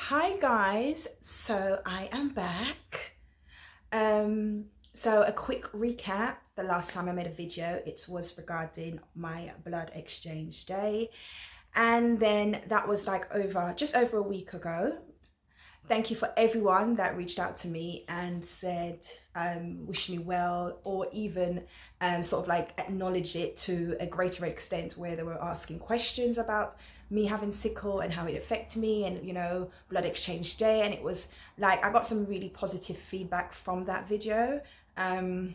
Hi guys, so I am back. So a quick recap. The last time I made a video, it was regarding my blood exchange day, and then that was like just over a week ago. Thank you for everyone that reached out to me and said wish me well, or even sort of like acknowledge it to a greater extent, where they were asking questions about me having sickle and how it affected me, and blood exchange day. And it was like I got some really positive feedback from that video. And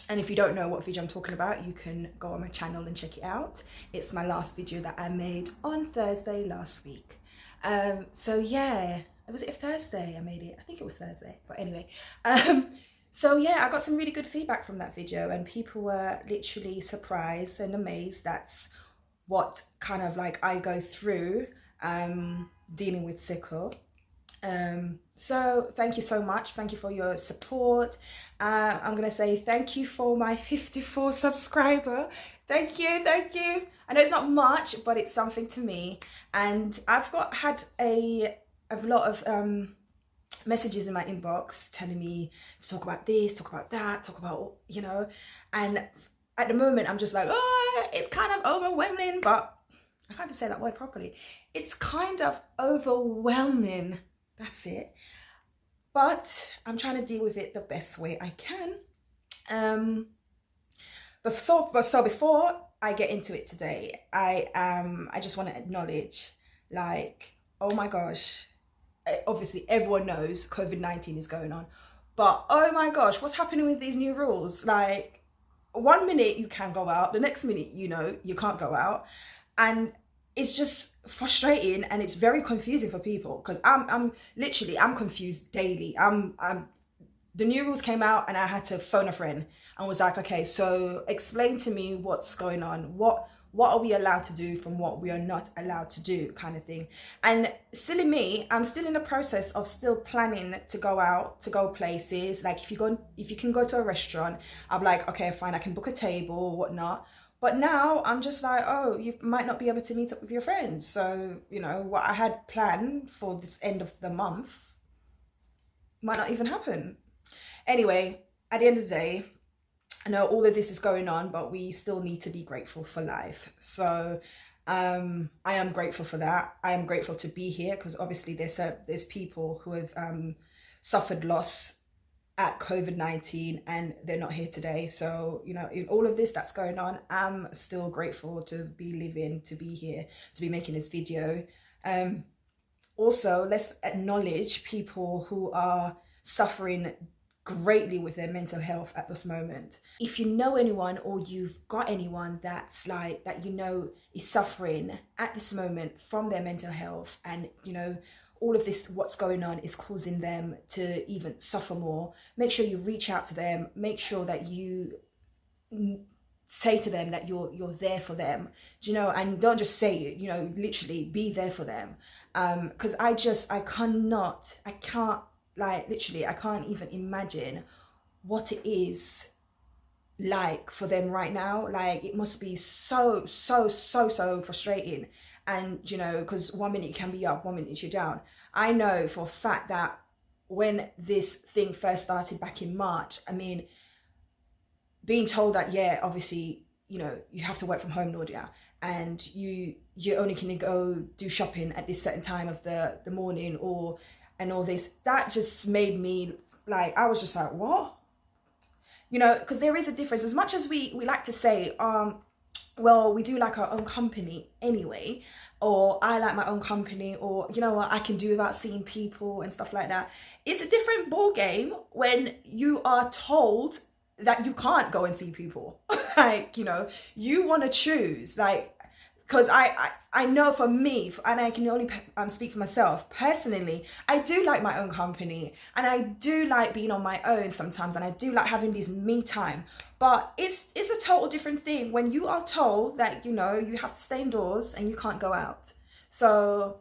if you don't know what video I'm talking about, you can go on my channel and check it out. It's my last video that I made on Thursday last week. So yeah, was it a Thursday I made it? I think it was Thursday, but anyway. So yeah, I got some really good feedback from that video, and people were literally surprised and amazed. That's what kind of like I go through dealing with sickle. So thank you so much. Thank you for your support. I'm gonna say thank you for my 54 subscriber. Thank you. I know it's not much, but it's something to me. And I've had a lot of messages in my inbox telling me to talk about this, talk about that, talk about, and at the moment I'm just like, oh, it's kind of overwhelming, but I can't even say that word properly. It's kind of overwhelming. That's it. But I'm trying to deal with it the best way I can. So before I get into it today, I just want to acknowledge, like, oh my gosh, obviously everyone knows COVID-19 is going on, but oh my gosh, what's happening with these new rules? Like, one minute you can go out, the next minute you can't go out, and it's just frustrating, and it's very confusing for people, because I'm confused daily. The new rules came out and I had to phone a friend and was like, okay, so explain to me what's going on. What are we allowed to do from what we are not allowed to do, kind of thing. And silly me, I'm still in the process of still planning to go out, to go places. Like if you can go to a restaurant, I'm like, okay, fine, I can book a table or whatnot. But now I'm just like, oh, you might not be able to meet up with your friends. So, what I had planned for this end of the month might not even happen. Anyway, at the end of the day, I know all of this is going on, but we still need to be grateful for life. So I am grateful for that. I am grateful to be here, because obviously there's people who have suffered loss at COVID-19 and they're not here today. So, in all of this that's going on, I'm still grateful to be living, to be here, to be making this video. Also, let's acknowledge people who are suffering greatly with their mental health at this moment. If you know anyone, or you've got anyone that's like that is suffering at this moment from their mental health, and all of this what's going on is causing them to even suffer more, make sure you reach out to them. Make sure that you say to them that you're there for them, and don't just say it, literally be there for them. Because I can't even imagine what it is like for them right now. Like, it must be so frustrating. And because one minute you can be up, one minute you're down. I know for a fact that when this thing first started back in March, I mean, being told that, yeah, obviously, you have to work from home, Nadia, and you only can go do shopping at this certain time of the morning, and all this, that just made me like, I was just like, what? Because there is a difference. As much as we like to say, well, we do like our own company anyway, or I like my own company, or what, I can do without seeing people and stuff like that. It's a different ball game when you are told that you can't go and see people. Like, you want to choose, like, because I know for me, and I can only speak for myself personally, I do like my own company, and I do like being on my own sometimes, and I do like having this me time. But it's a total different thing when you are told that you have to stay indoors and you can't go out. So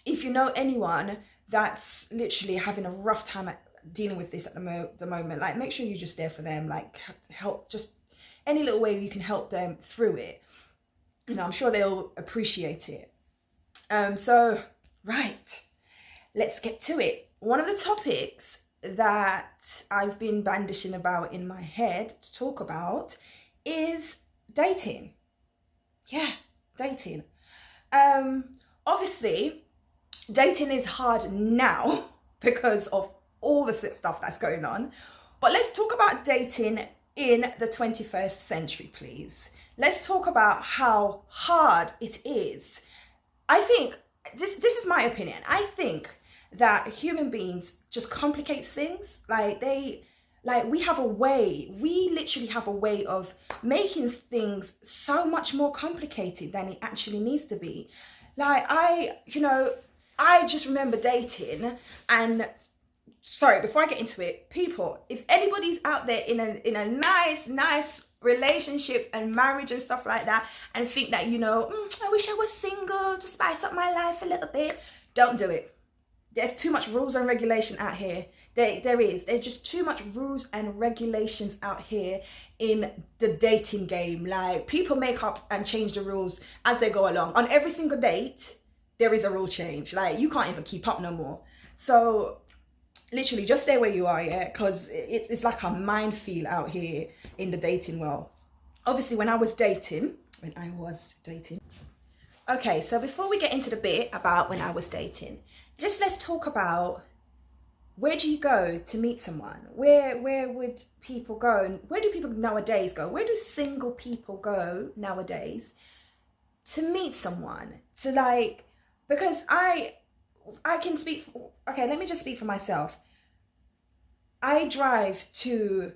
if you know anyone that's literally having a rough time dealing with this at the moment, like, make sure you're just there for them. Like, help, just any little way you can help them through it. I'm sure they'll appreciate it. So right, let's get to it. One of the topics that I've been bandishing about in my head to talk about is dating. Yeah, dating. Obviously, dating is hard now because of all the stuff that's going on. But let's talk about dating in the 21st century, please. Let's talk about how hard it is. I think this is my opinion. I think that human beings just complicates things. We have a way, we literally have a way of making things so much more complicated than it actually needs to be. I just remember dating, and sorry, before I get into it, people, if anybody's out there in a nice relationship and marriage and stuff like that, and think that, I wish I was single to spice up my life a little bit, don't do it. There's too much rules and regulation out here. There's just too much rules and regulations out here in the dating game. Like, people make up and change the rules as they go along. On every single date, there is a rule change. Like, you can't even keep up no more. So literally just stay where you are, yeah, because it's like a minefield out here in the dating world. Obviously, when I was dating. Okay, so before we get into the bit about when I was dating, let's talk about, where do you go to meet someone? Where would people go? Where do people nowadays go? Where do single people go nowadays to meet someone? Because I can speak, okay, let me just speak for myself. I drive to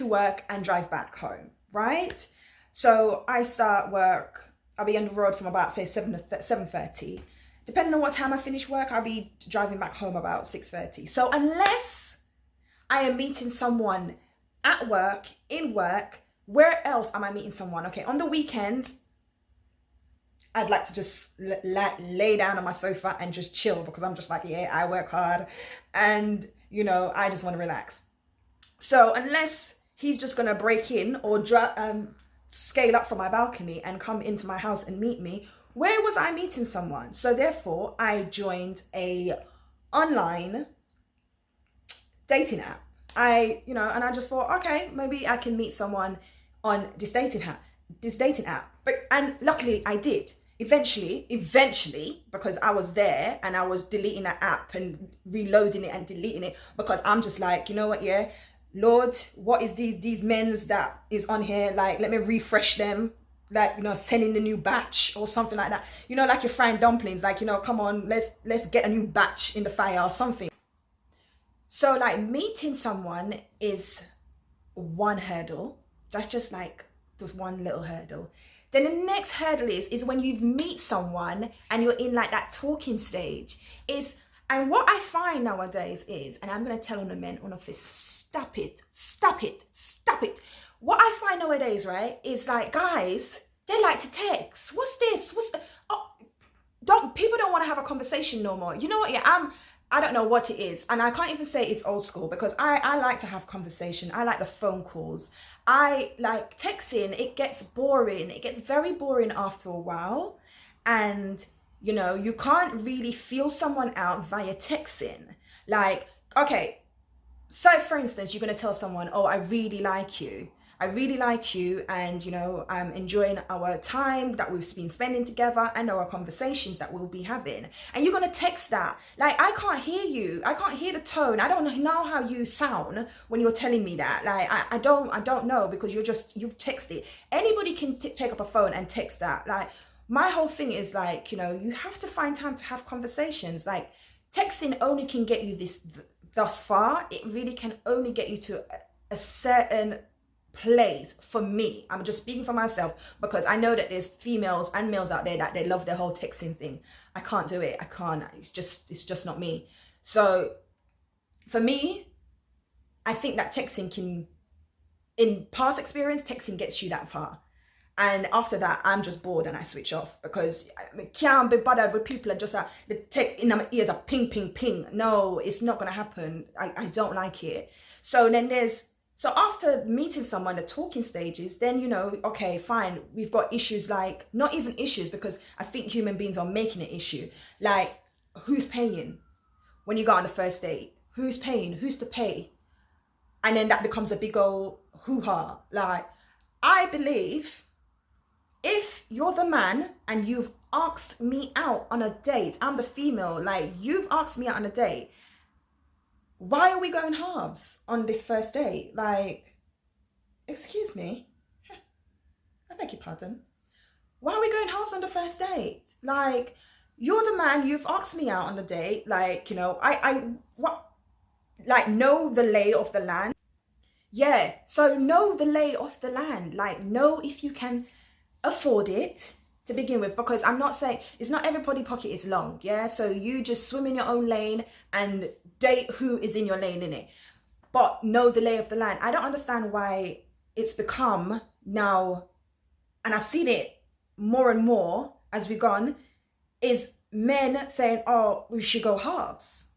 work and drive back home, right? So I start work, I'll be on the road from about, say, 7:30. Depending on what time I finish work, I'll be driving back home about 6:30. So unless I am meeting someone at work, in work, where else am I meeting someone? Okay, on the weekend, I'd like to just lay down on my sofa and just chill, because I'm just like, yeah, I work hard and, I just want to relax. So unless he's just going to break in or scale up from my balcony and come into my house and meet me, where was I meeting someone? So therefore, I joined a online dating app. And I just thought, okay, maybe I can meet someone on this dating app. And luckily I did. Eventually, because I was there and I was deleting that app and reloading it and deleting it, because I'm just like, you know what, yeah, Lord, what is these men's that is on here? Like, let me refresh them. Like, sending the new batch or something like that. Like you're frying dumplings, like, come on, let's get a new batch in the fire or something. So like, meeting someone is one hurdle. That's just like just one little hurdle. Then the next hurdle is when you meet someone and you're in like that talking stage and what I find nowadays is, and I'm going to tell on the men on office, stop it. What I find nowadays, right, is like, guys, they like to text. What's this? People don't want to have a conversation no more. You know what? Yeah, I don't know what it is. And I can't even say it's old school, because I like to have conversation. I like the phone calls. I like texting. It gets boring. It gets very boring after a while. And, you can't really feel someone out via texting. Like, okay, so for instance, you're going to tell someone, oh, I really like you, and I'm enjoying our time that we've been spending together and our conversations that we'll be having, and you're going to text that. Like, I can't hear you, I can't hear the tone, I don't know how you sound when you're telling me that. Like, I don't know, because you've texted. Anybody can pick up a phone and text that. Like, my whole thing is like, you have to find time to have conversations. Like, texting only can get you thus far. It really can only get you to a certain place. For me, I'm just speaking for myself, because I know that there's females and males out there that they love the whole texting thing. I can't do it. I can't. It's just not me. So for me, I think that texting in past experience, texting gets you that far. And after that, I'm just bored and I switch off, because I can't be bothered with people that just the tech in my ears are ping, ping, ping. No, it's not going to happen. I don't like it. So after meeting someone, the talking stages, then, okay, fine. We've got issues, like, not even issues, because I think human beings are making an issue. Like, who's paying? when you go on the first date? Who's paying? Who's to pay? And then that becomes a big old hoo-ha. Like, I believe if you're the man and you've asked me out on a date, I'm the female, like, you've asked me out on a date, why are we going halves on this first date? Like, excuse me, I beg your pardon. Why are we going halves on the first date? Like, you're the man, you've asked me out on the date, like, you know, know the lay of the land. Yeah, so know the lay of the land, like, know if you can afford it to begin with, because I'm not saying, it's not everybody pocket is long, yeah, so you just swim in your own lane and date who is in your lane, innit? But know the lay of the land. I don't understand why it's become now, and I've seen it more and more as we've gone, is men saying, oh, we should go halves.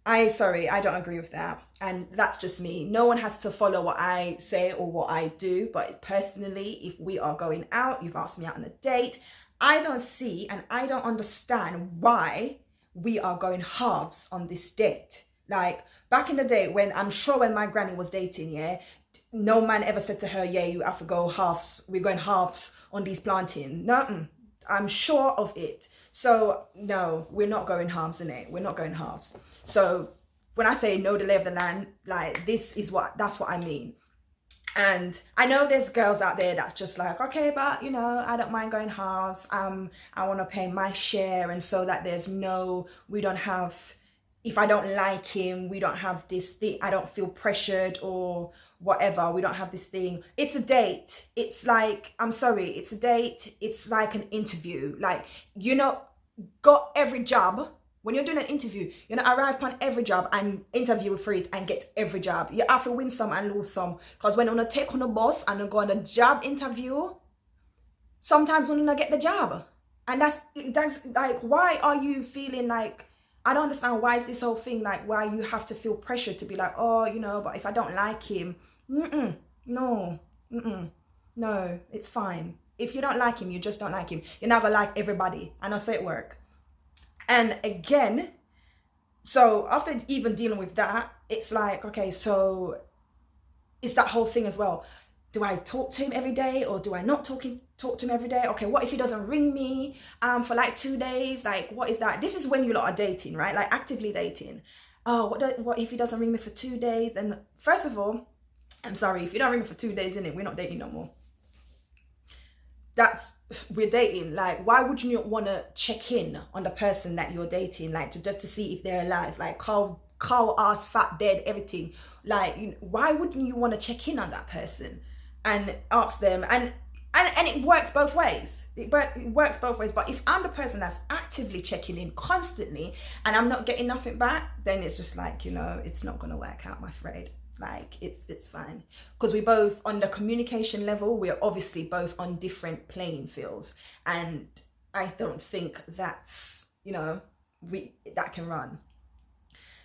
I don't agree with that. And that's just me. No one has to follow what I say or what I do. But personally, if we are going out, you've asked me out on a date, I don't see and I don't understand why we are going halves on this date. Like, back in the day, when my granny was dating, yeah, no man ever said to her, yeah, you have to go halves. We're going halves on these planting. No, I'm sure of it. So no, we're not going halves in it. We're not going halves. So when I say know the lay of the land, like, that's what I mean. And I know there's girls out there that's just like, okay, but you know, I don't mind going halves. I want to pay my share, and so that we don't have, if I don't like him, we don't have this thing. I don't feel pressured or whatever. We don't have this thing. It's a date. It's like, I'm sorry, it's a date. It's like an interview. Like, you know, got every job. When you're doing an interview, you know, arrive upon every job and interview for it and get every job. You have to win some and lose some. Because when you take on a bus and you go on a job interview, sometimes you don't get the job. And that's like, why are you feeling like, I don't understand why is this whole thing, like, why you have to feel pressure to be like, oh, you know, but if I don't like him, no, it's fine. If you don't like him, you just don't like him. You're never like everybody. And I say it work. And again, so after even dealing with that, it's like, okay, so it's that whole thing as well. Do I talk to him every day or do I not talk to him every day? Okay, what if he doesn't ring me for like 2 days? Like, what is that? This is when you lot are dating, right? Like, actively dating. Oh, what if he doesn't ring me for 2 days? And first of all, I'm sorry, if you don't ring me for 2 days, innit, we're not dating no more. We're dating. Like, why would you not want to check in on the person that you're dating, like, just to see if they're alive? Like, cow ass, fat, dead, everything. Like, why wouldn't you want to check in on that person and ask them? And it works both ways. It works both ways. But if I'm the person that's actively checking in constantly and I'm not getting nothing back, then it's just like, you know, it's not gonna work out, my friend. Like, it's fine, because we both, on the communication level, we're obviously both on different playing fields, and I don't think that's, you know, that can run.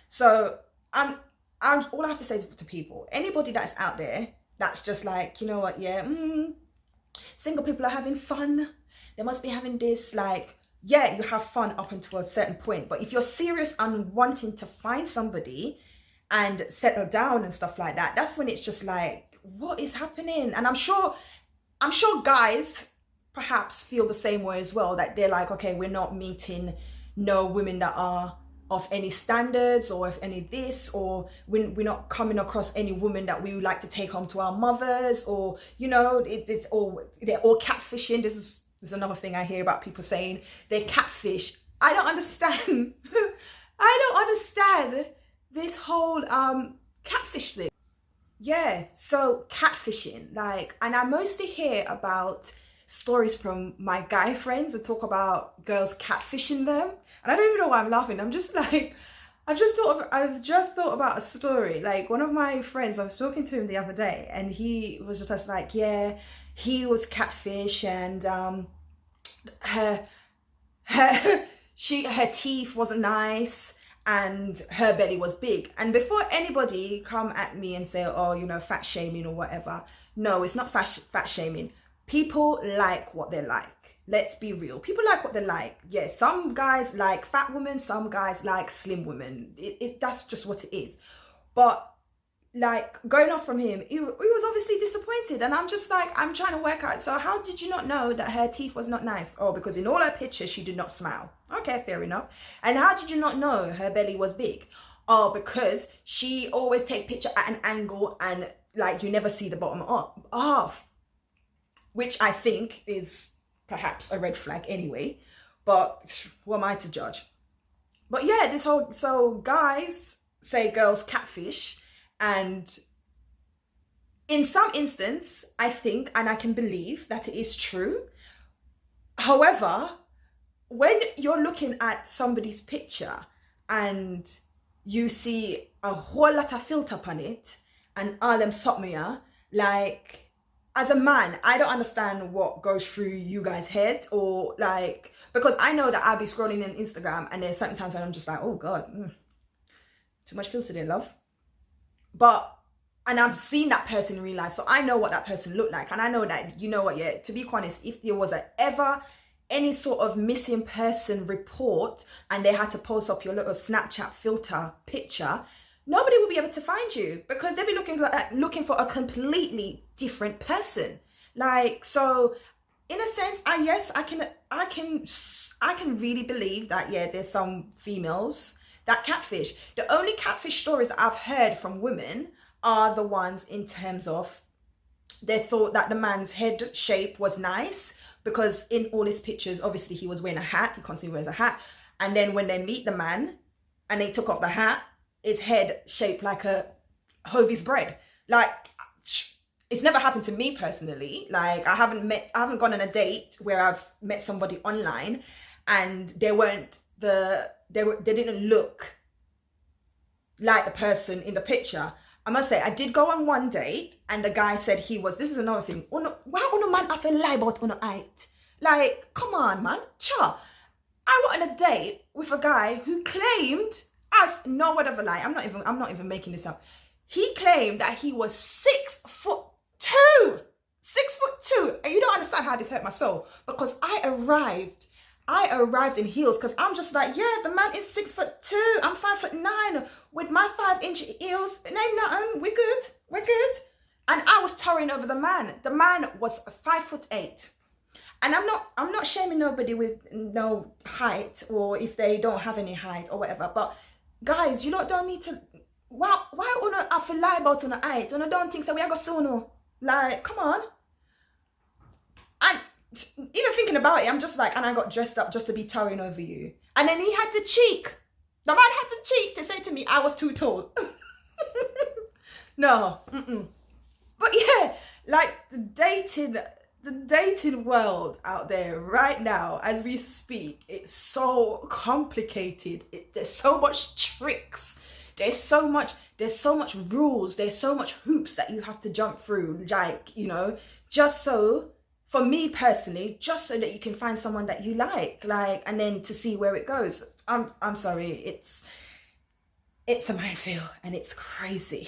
So all I have to say to people, anybody that's out there that's just like, you know what, yeah, single people are having fun, they must be having this, like, yeah, you have fun up until a certain point, but if you're serious on wanting to find somebody and settle down and stuff like that, that's when it's just like, what is happening? And I'm sure guys perhaps feel the same way as well, that they're like, okay, we're not meeting no women that are of any standards or of any this, or we're not coming across any women that we would like to take home to our mothers, or, you know, they're all catfishing. This is another thing I hear about people saying, they catfish. I don't understand. I don't understand this whole catfish thing. Yeah, so catfishing, like, and I mostly hear about stories from my guy friends that talk about girls catfishing them, and I don't even know why I'm laughing. I'm just like, I've just thought about a story. Like, one of my friends, I was talking to him the other day, and he was just like, yeah, he was catfish, and her teeth wasn't nice, and her belly was big. And before anybody come at me and say, oh, you know, fat shaming or whatever, no, it's not fat shaming. People like what they like. Let's be real. People like what they like. Yeah, some guys like fat women, some guys like slim women. That's just what it is. But like going off from him, he was obviously disappointed, and I'm just like, I'm trying to work out. So how did you not know that her teeth was not nice? Oh, because in all her pictures she did not smile. Okay, fair enough. And how did you not know her belly was big? Oh, because she always take picture at an angle and like you never see the bottom half, which I think is perhaps a red flag anyway, but who am I to judge? But yeah, so guys say girls catfish, and in some instance, I think, and I can believe that it is true. However, when you're looking at somebody's picture and you see a whole lot of filter upon it and all them something, like, as a man, I don't understand what goes through you guys' head, or like, because I know that I'll be scrolling in Instagram and there's certain times when I'm just like, oh God, too much filter there, love. And I've seen that person in real life, so I know what that person looked like. And I know that, you know what, yeah, to be honest, if there was ever any sort of missing person report and they had to post up your little Snapchat filter picture, nobody will be able to find you, because they'll be looking for a completely different person. Like, so in a sense, I can really believe that, yeah, there's some females that catfish. The only catfish stories that I've heard from women are the ones in terms of they thought that the man's head shape was nice, because in all his pictures, obviously he was wearing a hat, he constantly wears a hat, and then when they meet the man and they took off the hat, his head shaped like a Hovey's bread. Like, it's never happened to me personally. Like, I haven't gone on a date where I've met somebody online and they didn't look like the person in the picture. I must say, I did go on one date and the guy said this is another thing. Why on a man have to lie about on a height? Like, come on, man. Cha. I went on a date with a guy who claimed, as no word of a lie, I'm not even making this up. He claimed that he was 6'2". 6'2". And you don't understand how this hurt my soul, because I arrived in heels, because I'm just like, yeah, the man is 6'2". I'm 5'9". With my 5-inch heels, it ain't nothing. We're good. And I was towering over the man. The man was 5'8". And I'm not shaming nobody with no height, or if they don't have any height or whatever. But guys, you don't need to. Why una have to lie about una height? Una don't think so we are gonna soon. Like, come on. And even thinking about it, I'm just like, and I got dressed up just to be towering over you. And then he had the cheek. The man had the cheek to say to me I was too tall. No. But yeah, like the dating world out there right now, as we speak, it's so complicated. There's so much tricks. There's so much rules. There's so much hoops that you have to jump through. Like, you know, just so, for me personally, just so that you can find someone that you like, and then to see where it goes. I'm sorry, it's a minefield and it's crazy.